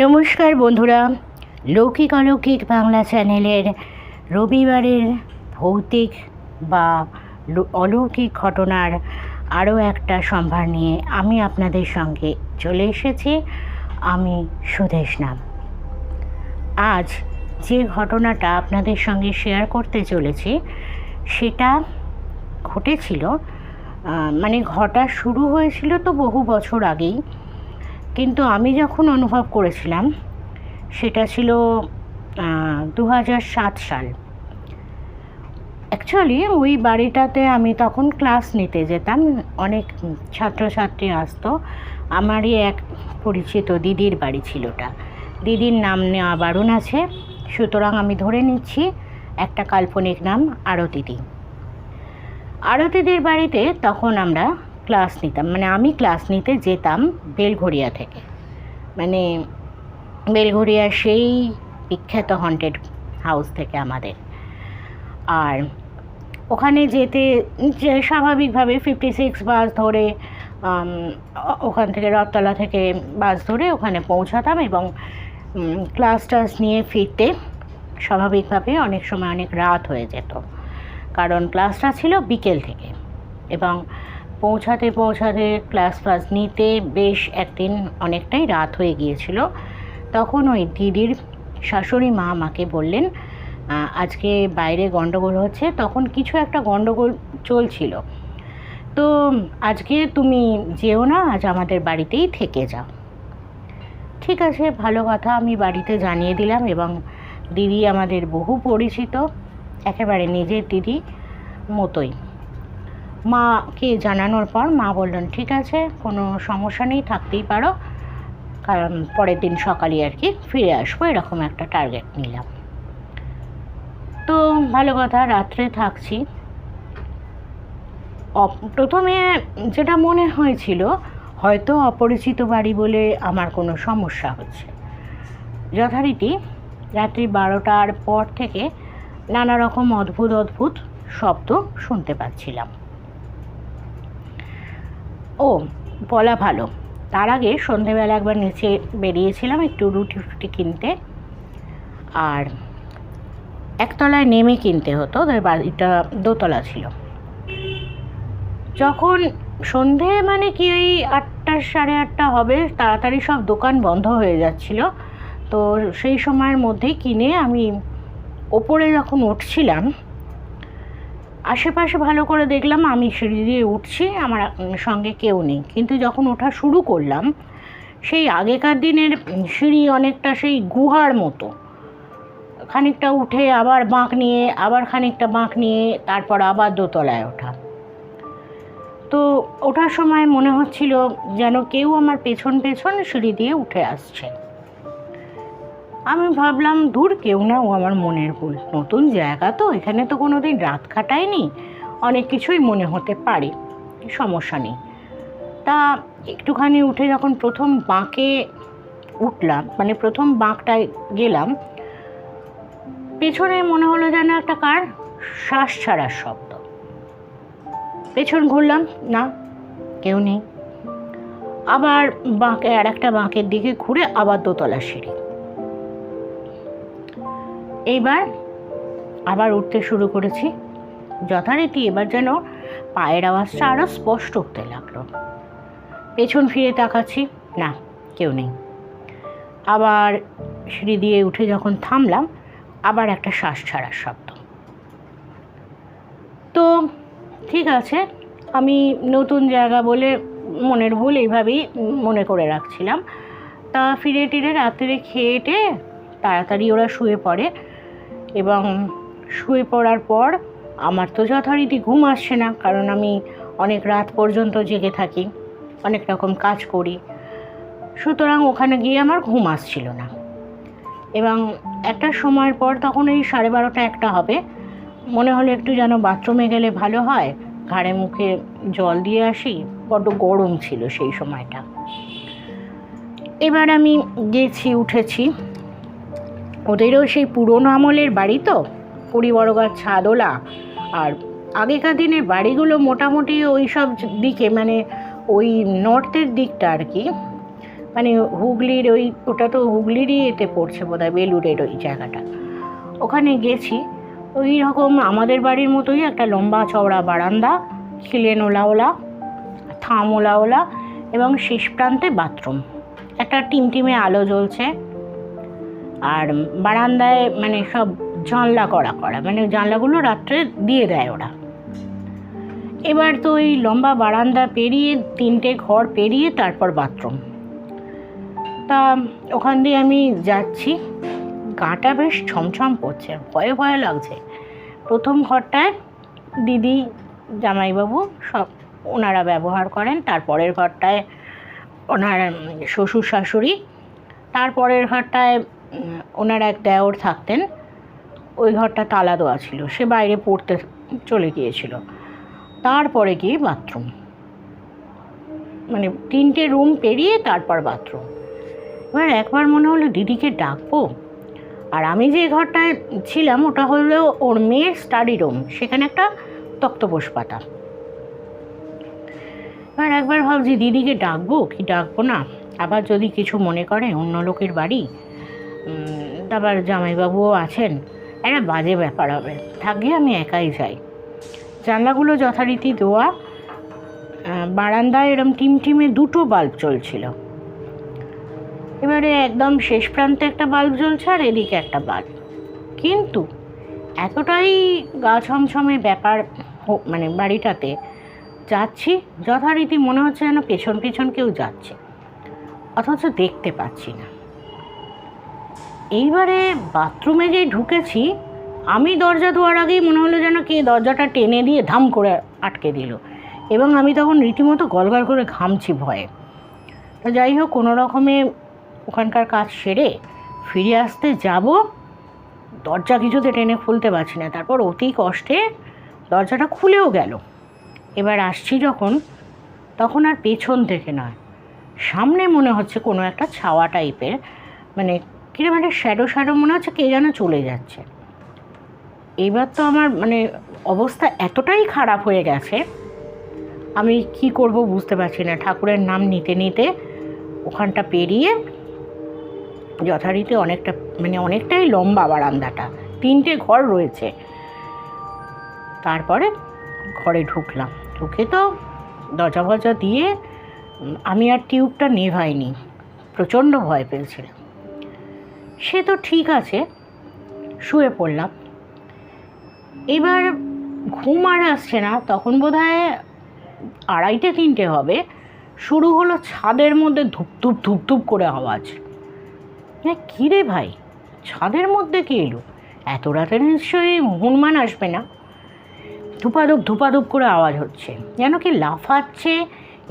নমস্কার বন্ধুরা, লৌকিক অলৌকিক বাংলা চ্যানেলের রবিবারের ভৌতিক বা অলৌকিক ঘটনার আরও একটা সম্ভার নিয়ে আমি আপনাদের সঙ্গে চলে এসেছি। আমি সুদেশনাম। আজ যে ঘটনাটা আপনাদের সঙ্গে শেয়ার করতে চলেছি সেটা ঘটেছিল, ঘটা শুরু হয়েছিল তো বহু বছর আগেই, কিন্তু আমি যখন অনুভব করেছিলাম সেটা ছিল 2007 সাল। অ্যাকচুয়ালি ওই বাড়িটাতে আমি তখন ক্লাস নিতে যেতাম, অনেক ছাত্রছাত্রী আসতো। আমারই এক পরিচিত দিদির বাড়ি ছিল ওটা। দিদির নাম নেওয়া বারণ আছে, সুতরাং আমি ধরে নিচ্ছি একটা কাল্পনিক নাম আরতিদি। আরতিদির বাড়িতে তখন আমরা ক্লাস নিতাম, আমি ক্লাস নিতে যেতাম বেলঘরিয়া থেকে, বেলঘরিয়া সেই বিখ্যাত হন্টেড হাউস থেকে আমাদের। আর ওখানে যেতে স্বাভাবিকভাবে 56 বাস ধরে ওখান থেকে রথতলা থেকে বাস ধরে ওখানে পৌঁছাতাম এবং ক্লাস টাস নিয়ে ফিরতে স্বাভাবিকভাবে অনেক সময় অনেক রাত হয়ে যেত, কারণ ক্লাসটা ছিল বিকেল থেকে এবং পৌঁছাতে ক্লাস নিতে বেশ একদিন অনেকটাই রাত হয়ে গিয়েছিল। তখন ওই দিদির শাশুড়ি মা আমাকে বললেন, আজকে বাইরে গণ্ডগোল হচ্ছে, তখন কিছু একটা গণ্ডগোল চলছিল, তো আজকে তুমি যেও না, আজ আমাদের বাড়িতেই থেকে যাও। ঠিক আছে, ভালো কথা, আমি বাড়িতে জানিয়ে দিলাম এবং দিদি আমাদের বহু পরিচিত, একেবারে নিজের দিদি মতোই। মাকে জানানোর পর মা বললেন, ঠিক আছে, কোনো সমস্যা নেই, থাকতেই পারো, কারণ পরের দিন সকালে আর কি ফিরে আসবো, এরকম একটা টার্গেট নিলাম। তো ভালো কথা, রাত্রে থাকছি। প্রথমে যেটা মনে হয়েছিল, হয়তো অপরিচিত বাড়ি বলে আমার কোনো সমস্যা হচ্ছে। যথারীতি রাত্রি 12টার পর থেকে নানা রকম অদ্ভুত শব্দ শুনতে পাচ্ছিলাম। বলা ভালো, তার আগে সন্ধেবেলা একবার নিচে বেরিয়েছিলাম একটু রুটি কিনতে, আর একতলায় নেমে কিনতে হতো, বাড়িটা দোতলা ছিল। যখন সন্ধে কি ওই 8টা সাড়ে 8টা হবে, তাড়াতাড়ি সব দোকান বন্ধ হয়ে যাচ্ছিল, তো সেই সময়ের মধ্যেই কিনে আমি ওপরে যখন উঠছিলাম, আশেপাশে ভালো করে দেখলাম, আমি সিঁড়ি দিয়ে উঠছি, আমার সঙ্গে কেউ নেই। কিন্তু যখন ওঠা শুরু করলাম, সেই আগেকার দিনের সিঁড়ি অনেকটা সেই গুহার মতো, খানিকটা উঠে আবার বাঁক নিয়ে, আবার খানিকটা বাঁক নিয়ে, তারপর আবার দোতলায় ওঠা। তো ওঠার সময় মনে হচ্ছিল যেন কেউ আমার পেছন সিঁড়ি দিয়ে উঠে আসছে। আমি ভাবলাম, দূর, কেউ না, ও আমার মনের ভুল, নতুন জায়গা তো, এখানে তো কোনো দিন রাত কাটায়নি, অনেক কিছুই মনে হতে পারে, সমস্যা নেই। তা একটুখানি উঠে যখন প্রথম বাঁকে উঠলাম, প্রথম বাঁকটায় গেলাম, পেছনে মনে হলো যেন একটা কার শ্বাস ছাড়ার শব্দ। পেছন ঘুরলাম, না, কেউ নেই। আবার বাঁকে, আর একটা বাঁকের দিকে ঘুরে আবার দোতলা সিঁড়ি। এইবার আবার উঠতে শুরু করেছি। যথারীতি এবার যেন পায়ের আওয়াজটা আরও স্পষ্ট হতে লাগলো। পেছন ফিরে তাকাচ্ছি, না, কেউ নেই। আবার সিঁড়ি দিয়ে উঠে যখন থামলাম, আবার একটা শ্বাস ছাড়ার শব্দ। তো ঠিক আছে, আমি নতুন জায়গা বলে মনের ভুল, এইভাবেই মনে করে রাখছিলাম। তা ফিরে টিরে রাত্রে খেয়ে তাড়াতাড়ি ওরা শুয়ে পড়ে এবং শুয়ে পড়ার পর আমার তো যথারীতি ঘুম আসছে না, কারণ আমি অনেক রাত পর্যন্ত জেগে থাকি, অনেক রকম কাজ করি, সুতরাং ওখানে গিয়ে আমার ঘুম আসছিল না। এবং একটা সময়ের পর, তখন এই 12:30 1টা হবে, মনে হলো একটু যেন বাথরুমে গেলে ভালো হয়, ঘাড়ে মুখে জল দিয়ে আসি, বড্ড গরম ছিল সেই সময়টা। এবার আমি গেছি, উঠেছি। ওদেরও সেই পুরনো আমলের বাড়ি তো, 20 বড় গাছ ছাদওলা, আর আগেকার দিনের বাড়িগুলো মোটামুটি ওই সব দিকে, ওই নর্থের দিকটা আর কি, মানে হুগলির ওটা তো হুগলিরই এতে পড়ছে বোধহয়, বেলুড়ের ওই জায়গাটা। ওখানে গেছি, ওই রকম আমাদের বাড়ির মতোই একটা লম্বা চওড়া বারান্দা, খিলেন ওলা থাম ওলা এবং শেষ প্রান্তে বাথরুম। একটা টিমটিমে আলো জ্বলছে, আর বারান্দায় মানে সব জানলা করা, মানে জানলাগুলো রাত্রে দিয়ে দেয় ওরা। এবার তো ওই লম্বা বারান্দা পেরিয়ে 3টে ঘর পেরিয়ে তারপর বাথরুম। তা ওখান দিয়ে আমি যাচ্ছি, গাটা বেশ ছমছম করছে, ভয়ে ভয়ে লাগছে। প্রথম ঘরটায় দিদি জামাইবাবু সব ওনারা ব্যবহার করেন, তারপরের ঘরটায় ওনার শ্বশুর শাশুড়ি, তারপরের ঘরটায় ওনার এক দেওর থাকতেন, ওই ঘরটা তালা দেওয়া ছিল, সে বাইরে পড়তে চলে গিয়েছিল। তারপরে গিয়ে বাথরুম, মানে 3টে রুম পেরিয়ে তারপর বাথরুম। এবার একবার মনে হলো দিদিকে ডাকবো, আর আমি যে ঘরটায় ছিলাম ওটা হলো ওর মেয়ের স্টাডি রুম, সেখানে একটা তক্তপোষ পাতা। এবার একবার ভাবছি দিদিকে ডাকবো কি ডাকবো না, আবার যদি কিছু মনে করে, অন্য লোকের বাড়ি, আবার জামাইবাবুও আছেন, একটা বাজে ব্যাপার হবে, থাকলে আমি একাই যাই। জানলাগুলো যথারীতি দেওয়া, বারান্দায় এরম টিমটিমে 2টো বাল্ব চলছিল। এবারে একদম শেষ প্রান্তে একটা বাল্ব জ্বলছে আর এদিকে একটা বাল্ব, কিন্তু এতটাই গা ছমছমে ব্যাপার, মানে বাড়িটাতে যাচ্ছি যথারীতি মনে হচ্ছে যেন পেছন পেছন কেউ যাচ্ছে, অথচ দেখতে পাচ্ছি না। এইবারে বাথরুমে যে ঢুকেছি, আমি দরজা দেওয়ার আগেই মনে হলো যেন কে দরজাটা টেনে দিয়ে ধাম করে আটকে দিল, এবং আমি তখন রীতিমতো গলগল করে ঘামছি ভয়ে। তো যাই হোক, কোনো রকমে ওখানকার কাজ সেরে ফিরে আসতে যাব, দরজা কিছুতে টেনে খুলতে পারছি না, তারপর অতি কষ্টে দরজাটা খুলেও গেল। এবার আসছি যখন, তখন আর পেছন থেকে নয়, সামনে মনে হচ্ছে কোনো একটা ছাওয়া টাইপের, মানে কিরকম একটা শ্যাডো মনে হচ্ছে কে যেন চলে যাচ্ছে। এবার তো আমার মানে অবস্থা এতটাই খারাপ হয়ে গেছে, আমি কি করব বুঝতে পারছি না। ঠাকুরের নাম নিতে নিতে ওখানটা পেরিয়ে যথারীতি অনেকটাই লম্বা বারান্দাটা, 3টে ঘর রয়েছে। তারপরে ঘরে ঢুকলাম, ঢুকে তো দরজা দিয়ে আমি আর টিউবটা নেভাইনি, প্রচণ্ড ভয় পেয়েছিলাম। সে তো ঠিক আছে, শুয়ে পড়লাম। এবার ঘুম আর আসছে না, তখন বোধহয় 2:30-3টে হবে, শুরু হলো ছাদের মধ্যে ধুপধুপ ধুপধুপ করে আওয়াজ। হ্যাঁ, কী রে ভাই, ছাদের মধ্যে কে এলো? এত রাতে নিশ্চয়ই হনুমান আসবে না। ধুপাধুপ করে আওয়াজ হচ্ছে, যেন কি লাফাচ্ছে,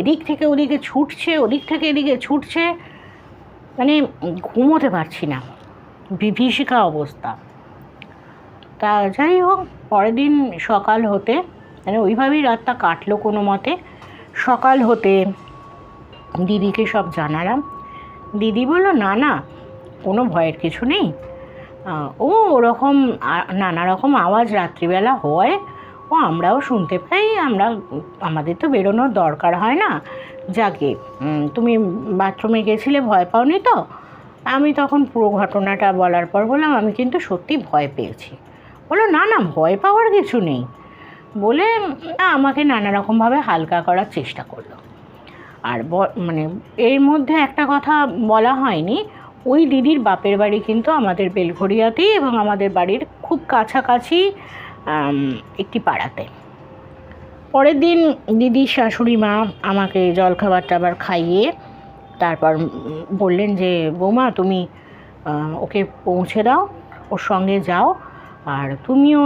এদিক থেকে ওদিকে ছুটছে, ওদিক থেকে এদিকে ছুটছে, মানে ঘুমোতে পারছি না, বিভীষিকা অবস্থা। তা যাই হোক, পরের দিন সকাল হতে, মানে ওইভাবেই রাতটা কাটলো কোনো মতে। সকাল হতে দিদিকে সব জানালাম। দিদি বললো না কোনো ভয়ের কিছু নেই, ওরকম নানা রকম আওয়াজ রাত্রিবেলা হয়, আমরাও শুনতে পাই, আমাদের তো বেরোনোর দরকার হয় না, যাকে তুমি বাথরুমে গেছিলে ভয় পাওনি তো? আমি তখন পুরো ঘটনাটা বলার পর বললাম আমি কিন্তু সত্যি ভয় পেয়েছি। বললো না ভয় পাওয়ার কিছু নেই, বলে আমাকে নানা রকমভাবে হালকা করার চেষ্টা করলো। আর মানে এর মধ্যে একটা কথা বলা হয়নি, ওই দিদির বাপের বাড়ি কিন্তু আমাদের বেলঘরিয়াতেই, এবং আমাদের বাড়ির খুব কাছাকাছি একটি পাড়াতে। পরের দিন দিদির শাশুড়ি মা আমাকে জলখাবার টাবার খাইয়ে তারপর বললেন যে বৌমা তুমি ওকে পৌঁছে দাও, ওর সঙ্গে যাও, আর তুমিও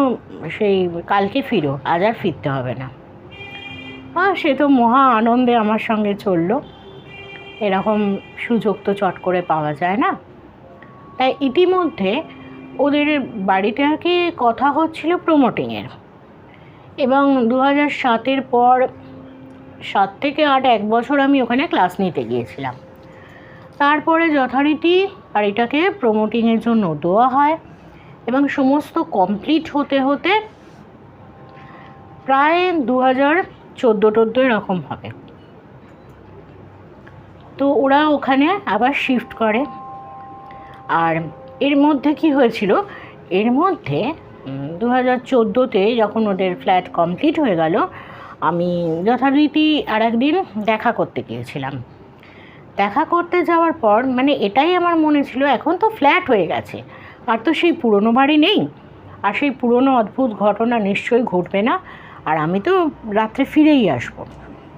সেই কালকে ফিরো, আজ আর ফিরতে হবে না। সে তো মহা আনন্দে আমার সঙ্গে চললো, এরকম সুযোগ তো চট করে পাওয়া যায় না। তাই ইতিমধ্যে ওদের বাড়িতে আর কি কথা হচ্ছিল প্রমোটিংয়ের, এবং 2007-এর পর 7 থেকে 8 1 বছর আমি ওখানে ক্লাস নিতে গিয়েছিলাম। তারপরে যথারীতি বাড়িটাকে প্রমোটিংয়ের জন্য দেওয়া হয়, এবং সমস্ত কমপ্লিট হতে হতে প্রায় 2014-14 এরকম হবে। তো ওরা ওখানে আবার শিফট করে। আর এর মধ্যে কি হয়েছিল, এর মধ্যে 2014-তে যখন ওদের ফ্ল্যাট কমপ্লিট হয়ে গেল, আমি যথারীতি আর একদিন দেখা করতে গিয়েছিলাম। দেখা করতে যাওয়ার পর মানে এটাই আমার মনে ছিল, এখন তো ফ্ল্যাট হয়ে গেছে, আর তো সেই পুরনো বাড়ি নেই, আর সেই পুরনো অদ্ভুত ঘটনা নিশ্চয়ই ঘটবে না, আর আমি তো রাত্রে ফিরেই আসবো,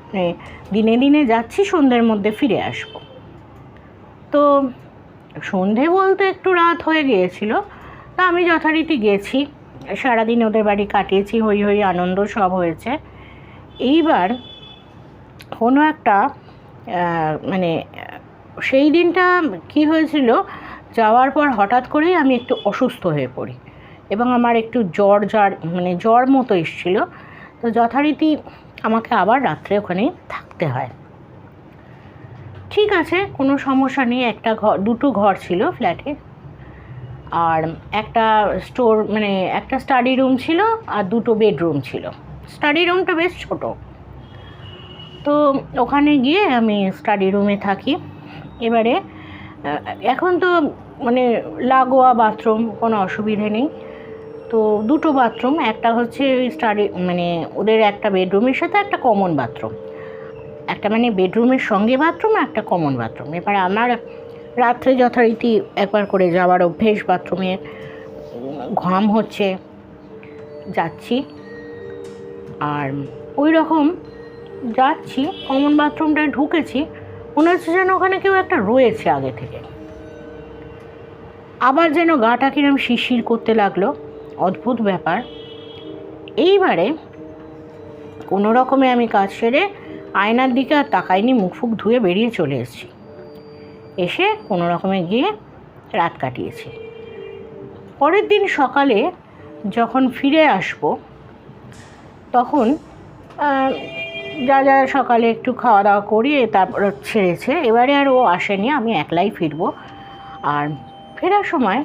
মানে দিনে দিনে যাচ্ছি, সন্ধ্যের মধ্যে ফিরে আসবো। তো সন্ধে বলতে একটু রাত হয়ে গিয়েছিল। তা আমি যথারীতি গেছি, সারাদিন ওদের বাড়ি কাটিয়েছি, হই হই আনন্দ সব হয়েছে। এইবার কোনো একটা মানে সেই দিনটা কি হয়েছিল, যাওয়ার পর হঠাৎ করেই আমি একটু অসুস্থ হয়ে পড়ি এবং আমার একটু জ্বর মতো এসেছিলো। তো যথারীতি আমাকে আবার রাত্রে ওখানেই থাকতে হয়। ঠিক আছে, কোনো সমস্যা নেই। দুটো ঘর ছিল ফ্ল্যাটে, আর একটা একটা স্টাডি রুম ছিল আর দুটো বেডরুম ছিল। স্টাডি রুমটা বেশ ছোট। তো ওখানে গিয়ে আমি স্টাডি রুমে থাকি। এবারে এখন তো মানে লাগোয়া বাথরুম, কোনো অসুবিধে নেই। তো দুটো বাথরুম, একটা হচ্ছে ওই ওদের একটা বেডরুমের সাথে একটা কমন বাথরুম, একটা মানে বেডরুমের সঙ্গে বাথরুম, একটা কমন বাথরুম। এবার আমার রাত্রে যথারীতি একবার করে যাওয়ার অভ্যেস, বাথরুমে ঘাম হচ্ছে, যাচ্ছি, আর ওই রকম যাচ্ছি, কমন বাথরুমটায় ঢুকেছি, মনে হচ্ছে যেন ওখানে কেউ একটা রয়েছে আগে থেকে। আবার যেন গাটা কিরম শিরশির করতে লাগলো, অদ্ভুত ব্যাপার। এইবারে কোনো রকমে আমি কাজ সেরে আয়নার দিকে আর তাকাইনি, মুখ ফুক ধুয়ে বেরিয়ে চলে এসেছি। এসে কোনো রকমে গিয়ে রাত কাটিয়েছি। পরের দিন সকালে যখন ফিরে আসবো, তখন যা সকালে একটু খাওয়া দাওয়া করিয়ে তারপর ছেড়েছে। এবারে আর ও আসেনি, আমি একলাই ফিরবো। আর ফেরার সময়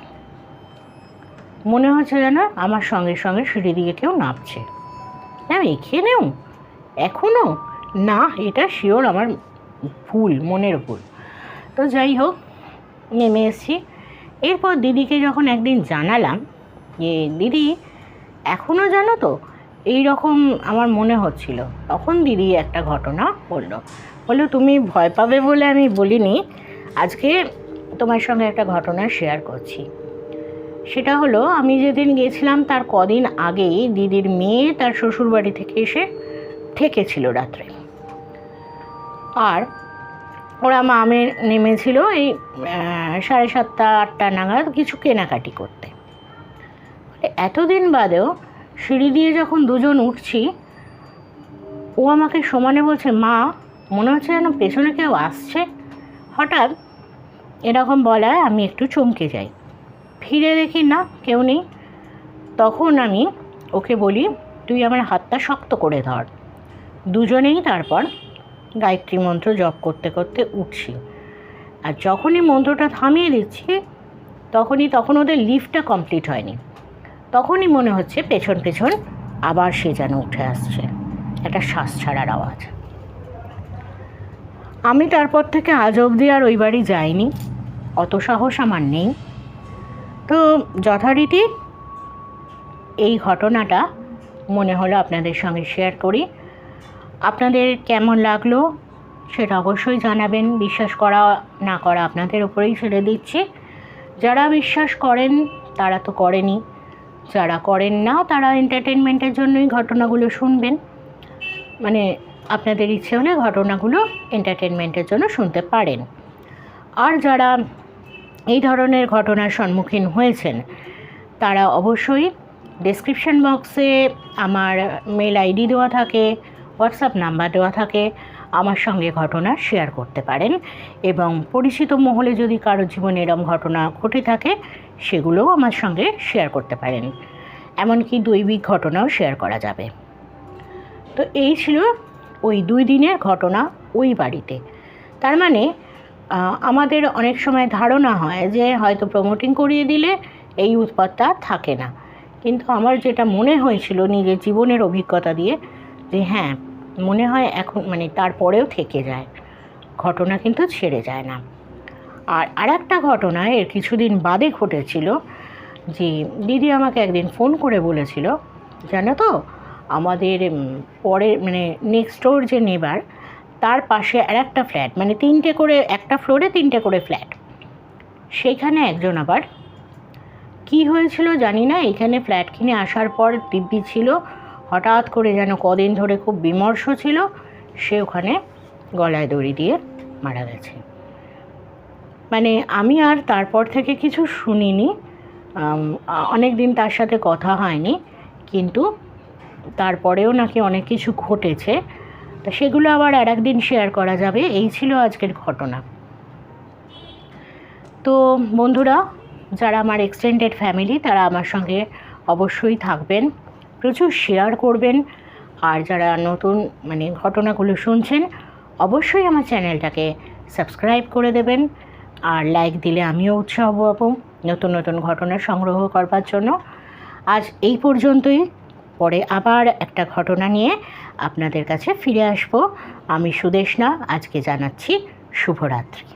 মনে হচ্ছে যেন আমার সঙ্গে সঙ্গে সিঁড়ি দিয়ে কেউ নামছে। আমি এখানেও এখনও না, এটা শিওর আমার ভুল, মনের ভুল। তো যাই হোক, নেমে এসেছি। এরপর দিদিকে যখন একদিন জানালাম যে দিদি এখনও জানো তো এই রকম আমার মনে হচ্ছিল, তখন দিদি একটা ঘটনা বললো তুমি ভয় পাবে বলে আমি বলিনি, আজকে তোমার সঙ্গে একটা ঘটনা শেয়ার করছি। সেটা হলো, আমি যেদিন গেছিলাম তার কদিন আগেই দিদির মেয়ে তার শ্বশুরবাড়ি থেকে এসে থেকেছিল রাত্রে। আর ওরা মামে নেমেছিল এই 7:30-8টা নাগাদ কিছু কেনাকাটি করতে। এতদিন বাদেও সিঁড়ি দিয়ে যখন দুজন উঠছি, ও আমাকে সমানে বলছে, মা মনে হচ্ছে যেন পেছনে কেউ আসছে। হঠাৎ এরকম বলায় আমি একটু চমকে যাই, ফিরে দেখি না কেউ নেই। তখন আমি ওকে বলি, তুই আমার হাতটা শক্ত করে ধর। দুজনেই তারপর গায়ত্রী মন্ত্র জপ করতে করতে উঠছি। আর যখনই মন্ত্রটা থামিয়ে দিচ্ছি, তখন ওদের লিফটটা কমপ্লিট হয়নি, তখনই মনে হচ্ছে পেছন পেছন আবার সে যেন উঠে আসছে, একটা শ্বাস ছাড়ার আওয়াজ। আমি তারপর থেকে আজ অবধি আর ওই বাড়ি যাইনি, অত সাহস আমার নেই। তো যথারীতি এই ঘটনাটা মনে হলো আপনাদের সঙ্গে শেয়ার করি। আপনাদের কেমন লাগলো সেটা অবশ্যই জানাবেন। বিশ্বাস করা না করা আপনাদের উপরেই ছেড়ে দিচ্ছি। যারা বিশ্বাস করেন তারা তো করেনই, যারা করেন না তারা এন্টারটেনমেন্টের জন্যই ঘটনাগুলো শুনবেন। মানে আপনাদের ইচ্ছে হলে ঘটনাগুলো এন্টারটেনমেন্টের জন্য শুনতে পারেন। আর যারা এই ধরনের ঘটনার সম্মুখীন হয়েছেন তারা অবশ্যই ডেসক্রিপশন বক্সে আমার মেল আইডি দেওয়া থাকে, হোয়াটসঅ্যাপ নাম্বার দেওয়া থাকে, আমার সঙ্গে ঘটনা শেয়ার করতে পারেন। এবং পরিচিত মহলে যদি কারো জীবনে এরম ঘটনা ঘটে থাকে সেগুলোও আমার সঙ্গে শেয়ার করতে পারেন। এমনকি দৈবিক ঘটনাও শেয়ার করা যাবে। তো এই ছিল ওই 2 দিনের ঘটনা ওই বাড়িতে। তার মানে আমাদের অনেক সময় ধারণা হয় যে হয়তো প্রমোটিং করিয়ে দিলে এই উৎপাতটা থাকে না, কিন্তু আমার যেটা মনে হয়েছিল নিজের জীবনের অভিজ্ঞতা দিয়ে, যে হ্যাঁ মনে হয় এখন তারপরেও থেকে যায়। ঘটনা কিন্তু ছেড়ে যায় না। আর আরেকটা ঘটনা এর কিছুদিন বাদে ঘটেছিল, যে দিদি আমাকে একদিন ফোন করে বলেছিল, জানো তো আমাদের পরে মানে নেক্সট ডোর যে নেবার, তার পাশে আরেকটা ফ্ল্যাট, মানে 3টে করে, একটা ফ্লোরে 3টে করে ফ্ল্যাট, সেইখানে একজন আবার কি হয়েছিল জানি না, এখানে ফ্ল্যাট কিনে আসার পর দিব্যি ছিল, হঠাৎ করে যেন কদিন ধরে খুব বিমর্ষ ছিল, সে ওখানে গলায় দড়ি দিয়ে মারা গেছে। মানে আমি আর তারপর থেকে কিছু শুনিনি, অনেক দিন তার সাথে কথা হয়নি, কিন্তু তারপরেও নাকি অনেক কিছু ঘটেছে, তা সেগুলো আবার আর একদিন শেয়ার করা যাবে। এই ছিল আজকের ঘটনা। তো বন্ধুরা, যারা আমার এক্সটেন্ডেড ফ্যামিলি, তারা আমার সঙ্গে অবশ্যই থাকবেন, প্রচুর শেয়ার করবেন, আর যারা নতুন মানে ঘটনাগুলো শুনছেন, অবশ্যই আমার চ্যানেলটাকে সাবস্ক্রাইব করে দেবেন, আর লাইক দিলে আমিও উৎসাহ পাবো নতুন নতুন ঘটনা সংগ্রহ করবার জন্য। আজ এই পর্যন্তই, পরে আবার একটা ঘটনা নিয়ে আপনাদের কাছে ফিরে আসবো। আমি সুদেষ্ণা, আজকে জানাচ্ছি শুভরাত্রি।